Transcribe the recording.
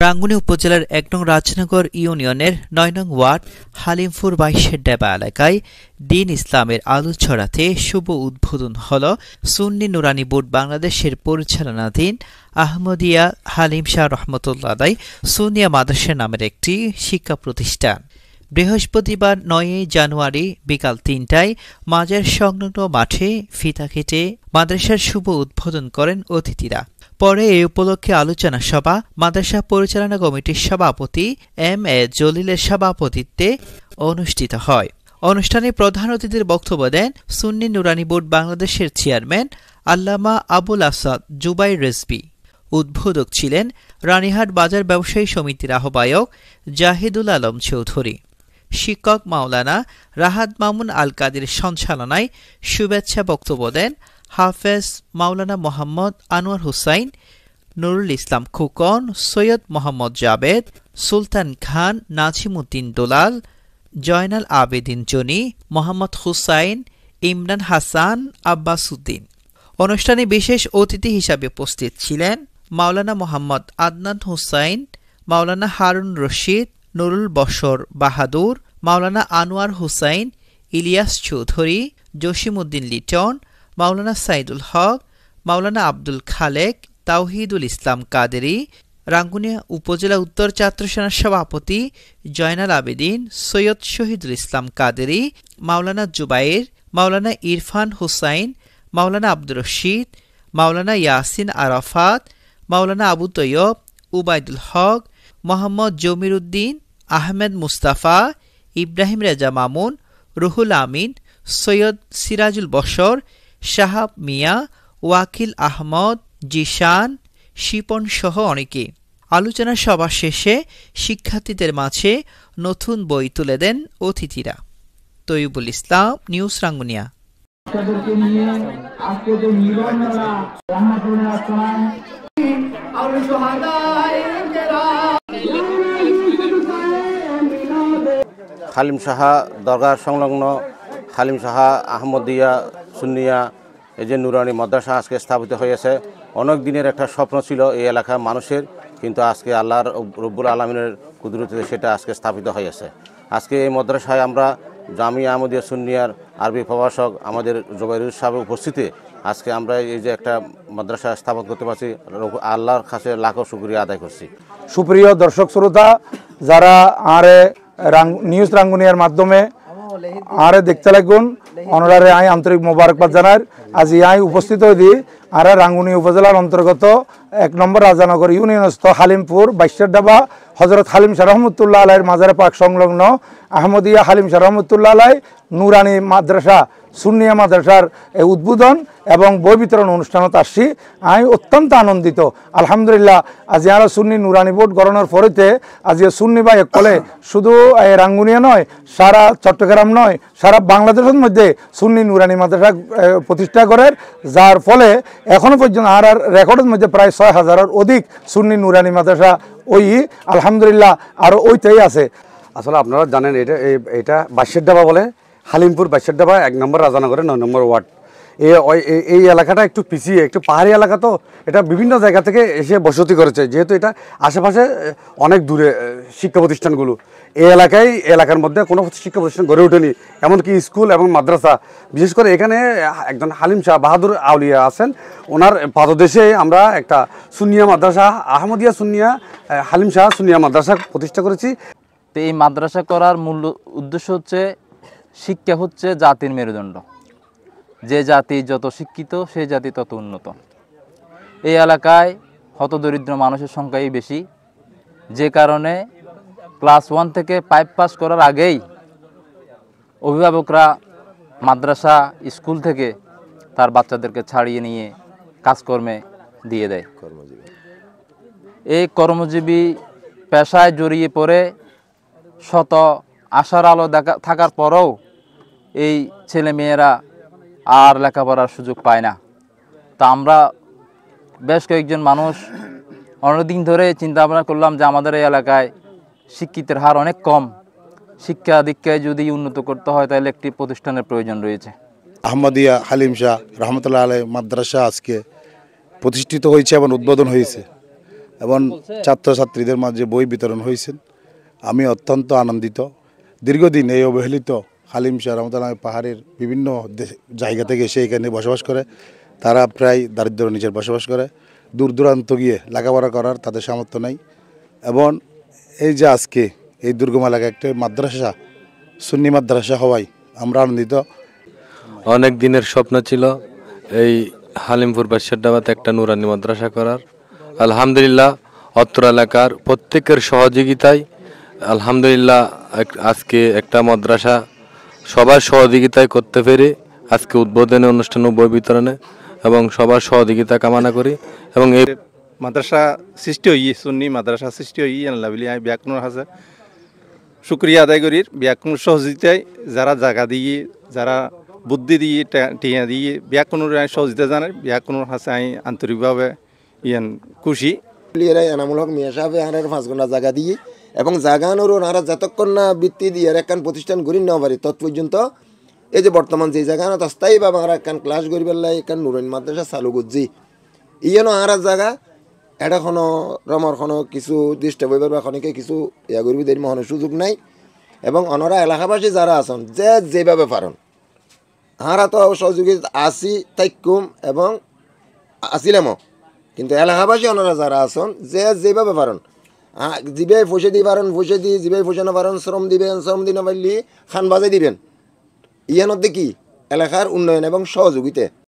রাঙ্গুনিয়া উপজেলার ১ নং রাজনগর ইউনিয়নের ৯ নং ওয়ার্ড হালিমপুর ২২ ডেবা এলাকায় দ্বীন ইসলামের আলো ছড়াতে শুভ উদ্বোধন হল সুন্নি নুরানি বোর্ড বাংলাদেশের পরিচালনাধীন আহমদিয়া হালিম শাহ রহমতুল্লাহ সুন্নিয়া মাদ্রাসা নামের একটি শিক্ষা প্রতিষ্ঠান। বৃহস্পতিবার ৯ জানুয়ারি বিকাল ৩টায় মাজার সংলগ্ন মাঠে ফিতা কেটে মাদ্রাসার শুভ উদ্বোধন করেন অতিথিরা। পরে এ উপলক্ষে আলোচনা সভা মাদ্রাসা পরিচালনা কমিটির সভাপতি এম.এ. জলিলের সভাপতিত্বে অনুষ্ঠিত হয়। অনুষ্ঠানে প্রধান অতিথির বক্তব্য দেন সুন্নি নুরানি বোর্ড বাংলাদেশের চেয়ারম্যান আল্লামা আবুল আসাদ জুবাইর রেজভী। উদ্বোধক ছিলেন রানীহাট বাজার ব্যবসায়ী সমিতির আহ্বায়ক জাহিদুল আলম চৌধুরী। শিক্ষক মাওলানা রাহাত মামুন আল কাদির সঞ্চালনায় শুভেচ্ছা বক্তব্য দেন হাফেজ মাওলানা মোহাম্মদ আনোয়ার হুসাইন, নুরুল ইসলাম খুকন, সৈয়দ মোহাম্মদ জাবেদ, সুলতান খান, নাজিমুদ্দিন দুলাল, জয়নাল আবেদিন জনি, মোহাম্মদ হুসাইন, ইমরান হাসান, আব্বাসউদ্দিন। অনুষ্ঠানে বিশেষ অতিথি হিসাবে উপস্থিত ছিলেন মাওলানা মোহাম্মদ আদনান হুসাইন, মাওলানা হারুন রশিদ, নুরুল বশর বাহাদুর, মাওলানা আনোয়ার হুসাইন, ইলিয়াস চৌধুরী, জসিমউদ্দিন লিটন, মাওলানা সাইদুল হক, মাওলানা আব্দুল খালেক, তাওহিদুল ইসলাম কাদেরী, রাঙ্গুনিয়া উপজেলা উত্তর ছাত্র সেনার সভাপতি জয়নাল আবেদিন, সৈয়দ শহীদুল ইসলাম কাদেরী, মাওলানা জুবাইর, মাওলানা ইরফান হুসাইন, মাওলানা আব্দুর রশিদ, মাওলানা ইয়াসিন আরাফাত, মাওলানা আবু তৈয়ব, উবাইদুল হক, মোহাম্মদ জমির উদ্দিন, আহমেদ মুস্তাফা, ইব্রাহিম রেজা মামুন, রুহুল আমিন, সৈয়দ সিরাজুল বশর, শাহাব মিয়া, ওয়াকিল আহমদ, জিশান, শিপন সহ অনেকে। আলোচনা সভা শেষে শিক্ষার্থীদের মাঝে নতুন বই তুলে দেন অতিথিরা। তৈয়বুল ইসলাম, নিউজ রাঙ্গুনিয়া। হালিম শাহ দরগা সংলগ্ন হালিম শাহ আহমদিয়া সুন্নিয়া এই যে নুরানি মাদ্রাসা আজকে স্থাপিত হয়েছে। অনেক দিনের একটা স্বপ্ন ছিল এই এলাকার মানুষের, কিন্তু আজকে আল্লাহর রব্বুল আলমিনের কুদরতে সেটা আজকে স্থাপিত হয়েছে। আজকে এই মাদ্রাসায় আমরা জামিয়া আহমদিয়া সুন্নিয়ার আরবি প্রভাষক আমাদের জুবাইরুল সাহেব উপস্থিতি আজকে আমরা এই যে একটা মাদ্রাসা স্থাপন করতে পারছি, আল্লাহর কাছে লাখো শুকরিয়া আদায় করছি। সুপ্রিয় দর্শক শ্রোতা, যারা আরে নিউজ রাঙ্গুনিয়ার মাধ্যমে আরে দেখতে লাগুন অনারে আই আন্তরিক মোবারকবাদ জানার। আজ আই উপস্থিত হইদি আর রাঙ্গুনিয়া উপজেলার অন্তর্গত ১ নম্বর রাজানগর ইউনিয়নস্থ হালিমপুর ২২ ডাবা হজরত হালিম শাহ রহমতুল্লাহ আলাইয়ের মাজারে পাক সংলগ্ন আহমদিয়া হালিম শাহ রহমতুল্লাহ আলাই নুরানি মাদ্রাসা সুন্নিয়া মাদ্রাসার উদ্বোধন এবং বই বিতরণ অনুষ্ঠানত আসছি। আমি অত্যন্ত আনন্দিত, আলহামদুলিল্লাহ। আজি আর সুন্নি নুরানি বোর্ড গঠনের পরেতে আজি সুন্নি বা একলে শুধু রাঙ্গুনিয়া নয়, সারা চট্টগ্রাম নয়, সারা বাংলাদেশের মধ্যে সুন্নি নুরানি মাদ্রাসা প্রতিষ্ঠা করেন, যার ফলে এখনো পর্যন্ত আর রেকর্ডের মধ্যে প্রায় ৬,০০০-এর অধিক সুন্নি নুরানি মাদ্রাসা ওই আলহামদুলিল্লাহ আরও ওইটাই আছে। আসলে আপনারা জানেন এটা ২২ ডাবা বলে, হালিমপুর ২২ ডাবা ১ নম্বর রাজানগরের ৯ নম্বর ওয়ার্ড। এই এলাকাটা একটু পিছিয়ে, একটু পাহাড়ি এলাকা, তো এটা বিভিন্ন জায়গা থেকে এসে বসতি করেছে, যেহেতু এটা আশেপাশে অনেক দূরে শিক্ষা প্রতিষ্ঠানগুলো। এই এলাকার মধ্যে কোনো শিক্ষা প্রতিষ্ঠান গড়ে ওঠেনি, এমনকি স্কুল এবং মাদ্রাসা। বিশেষ করে এখানে একজন হালিম শাহ বাহাদুর আউলিয়া আছেন, ওনার পাদদেশে আমরা একটা সুন্নিয়া মাদ্রাসা আহমদিয়া সুন্নিয়া হালিম শাহ সুন্নিয়া মাদ্রাসা প্রতিষ্ঠা করেছি। তো এই মাদ্রাসা করার মূল উদ্দেশ্য হচ্ছে শিক্ষা হচ্ছে জাতির মেরুদণ্ড। যে জাতি যত শিক্ষিত সেই জাতি তত উন্নত। এই এলাকায় হতদরিদ্র মানুষের সংখ্যাই বেশি, যে কারণে ক্লাস 1 থেকে 5 পাস করার আগেই অভিভাবকরা মাদ্রাসা স্কুল থেকে তার বাচ্চাদেরকে ছাড়িয়ে নিয়ে কাজকর্মে দিয়ে দেয়। এই কর্মজীবী পেশায় জড়িয়ে পড়ে শত আশার আলো থাকার পরেও এই ছেলেমেয়েরা আর লেখাপড়ার সুযোগ পায় না। তা আমরা বেশ কয়েকজন মানুষ অনেকদিন ধরে চিন্তা ভাবনা করলাম যে আমাদের এই এলাকায় শিক্ষিতের হার অনেক কম, শিক্ষা দীক্ষায় যদি উন্নত করতে হয় তাহলে একটি প্রতিষ্ঠানের প্রয়োজন রয়েছে। আহমদিয়া হালিম শাহ রহমতুল্লাহ আলাই মাদ্রাসা আজকে প্রতিষ্ঠিত হয়েছে এবং উদ্বোধন হয়েছে। এবং ছাত্রছাত্রীদের মাঝে বই বিতরণ হয়েছেন। আমি অত্যন্ত আনন্দিত। দীর্ঘদিন এই অবহেলিত হালিম শাহ রহমতুল্লাহ পাহাড়ের বিভিন্ন জায়গা থেকে এসে এখানে বসবাস করে। তারা প্রায় দারিদ্র্য নিচের বসবাস করে, দূর দূরান্ত গিয়ে লেখাপড়া করার তাদের সামর্থ্য নেই। এবং এই যে আজকে এই দুর্গম এলাকায় একটা মাদ্রাসা, সুন্নি মাদ্রাসা হওয়ায় আমরা আনন্দিত। অনেক দিনের স্বপ্ন ছিল এই হালিমপুর বাদশাহডাবাতে একটা নুরানি মাদ্রাসা করার। আলহামদুলিল্লাহ অত্র এলাকার প্রত্যেকের সহযোগিতায় আলহামদুলিল্লাহ আজকে একটা মাদ্রাসা সবার সহযোগিতায় করতে পেরে আজকে উদ্বোধনী অনুষ্ঠান ও বই বিতরণে এবং সবার সহযোগিতা কামনা করি। এবং এই মাদ্রাসা সৃষ্টি হই সুন্নি মাদ্রাসা সৃষ্টি হই আল্লাহ বলি আমি ব্যাকুণর হাসে শুক্রিয়া আদায় করি। ব্যাকুণর সহযোগিতায় যারা জায়গা দিয়ে, যারা বুদ্ধি দিয়ে, টিয়া দিয়ে ব্যাকুণর সহযোগিতা জানায়, ব্যাকুণর হাসে আমি আন্তরিকভাবে খুশি। এনামূল হক মিয়া সাহেব আনার 5 ঘন্টা জায়গা দিয়ে এবং জায়গানোর ওনারা যতক্ষণ না বৃত্তি দিয়ে একখান প্রতিষ্ঠান গড়ি নেওয়া পারি তৎ পর্যন্ত এই যে বর্তমান যে জায়গা না স্থায়ীভাবে আমরা একখান ক্লাস করি পেলাই একখান নুরানি মাদ্রাসা চালু করছি। ইয়েনো আনার জায়গা এটা কোনো রমর কোনো কিছু ডিস্টার্ব হইবার বা খনিকে কিছু ইয়া করবি দেরি মহনের সুযোগ নাই। এবং অনরা এলাকাবাসী যারা আছেন যে যেভাবে পারেন হারা তো সহযোগিতা আসি তাইকুম এবং আসিলামও, কিন্তু এলাকাবাসী ওনারা যারা আছেন যে যেভাবে পারেন জিবে পয়সা দিয়ে পারেন পয়সা দিয়ে, জিবে পয়সা না পারেন শ্রম দিবেন, শ্রম দিন পারলি খান বাজাই দিবেন। ইয়ানোর দেখি এলাকার উন্নয়ন এবং সহযোগিতা